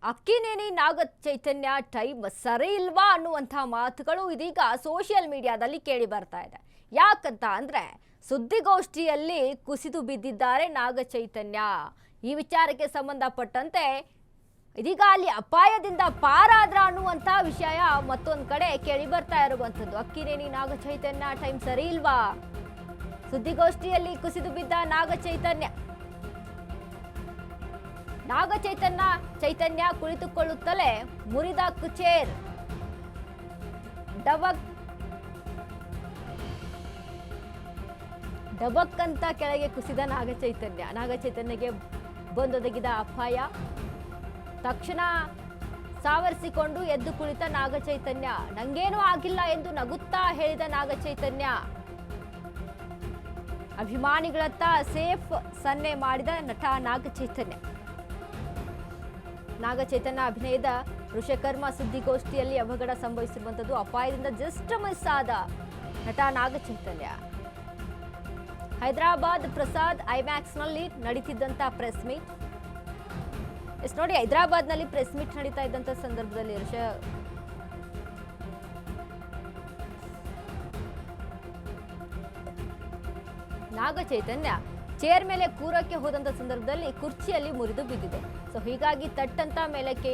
ಅಕ್ಕಿನೇನಿ ನಾಗ ಚೈತನ್ಯ ಟೈಮ್ ಸರಿ ಇಲ್ವಾ ಅನ್ನುವಂತಹ ಮಾತುಗಳು ಇದೀಗ ಸೋಷಿಯಲ್ ಮೀಡಿಯಾದಲ್ಲಿ ಕೇಳಿ ಬರ್ತಾ ಇದೆ. ಯಾಕಂತ ಅಂದ್ರೆ ಸುದ್ದಿಗೋಷ್ಠಿಯಲ್ಲಿ ಕುಸಿದು ಬಿದ್ದಿದ್ದಾರೆ ನಾಗ ಚೈತನ್ಯ. ಈ ವಿಚಾರಕ್ಕೆ ಸಂಬಂಧಪಟ್ಟಂತೆ ಇದೀಗ ಅಲ್ಲಿ ಅಪಾಯದಿಂದ ಪಾರಾದ್ರ ಅನ್ನುವಂತಹ ವಿಷಯ ಮತ್ತೊಂದು ಕಡೆ ಕೇಳಿ ಬರ್ತಾ ಇರುವಂತದ್ದು. ಅಕ್ಕಿನೇನಿ ನಾಗ ಚೈತನ್ಯ ಟೈಮ್ ಸರಿ ಇಲ್ವಾ? ಸುದ್ದಿಗೋಷ್ಠಿಯಲ್ಲಿ ಕುಸಿದು ಬಿದ್ದ ನಾಗ ಚೈತನ್ಯ ಕುಳಿತುಕೊಳ್ಳುತ್ತಲೇ ಮುರಿದ ಕುಚೇರ್, ಡಬಕ್ ಅಂತ ಕೆಳಗೆ ಕುಸಿದ ನಾಗ ಚೈತನ್ಯಗೆ ಬಂದೊದಗಿದ ಅಪಾಯ. ತಕ್ಷಣ ಸಾವರಿಸಿಕೊಂಡು ಎದ್ದು ಕುಳಿತ ನಾಗ ಚೈತನ್ಯ. ನಂಗೇನೂ ಆಗಿಲ್ಲ ಎಂದು ನಗುತ್ತಾ ಹೇಳಿದ ನಾಗ ಚೈತನ್ಯ. ಅಭಿಮಾನಿಗಳತ್ತ ಸೇಫ್ ಸನ್ನೆ ಮಾಡಿದ ನಟ ನಾಗ ಚೈತನ್ಯ ಅಭಿನಯದ ಋಷಕರ್ಮ ಸುದ್ದಿಗೋಷ್ಠಿಯಲ್ಲಿ ಅವಘಡ ಸಂಭವಿಸಿರುವಂಥದ್ದು. ಅಪಾಯದಿಂದ ಜಸ್ಟ್ ಮಿಸ್ ಆದ ನಟ ನಾಗ ಚೈತನ್ಯ. ಹೈದರಾಬಾದ್ ಪ್ರಸಾದ್ ಐಮ್ಯಾಕ್ಸ್ನಲ್ಲಿ ನಡೀತಿದ್ದಂಥ ಪ್ರೆಸ್ ಮೀಟ್. ನೋಡಿ, ಹೈದರಾಬಾದ್ನಲ್ಲಿ ಪ್ರೆಸ್ ಮೀಟ್ ನಡೀತಾ ಇದ್ದಂಥ ಸಂದರ್ಭದಲ್ಲಿ ನಾಗ ಚೈತನ್ಯ ಚೇರ್ ಮೇಲೆ ಕೂರಕ್ಕೆ ಹೋದಂತ ಸಂದರ್ಭದಲ್ಲಿ ಕುರ್ಚಿಯಲ್ಲಿ ಮುರಿದು ಬಿದ್ದಿದೆ. ಸೊ ಹೀಗಾಗಿ ತಟ್ಟಂತ ಮೇಲಕ್ಕೆ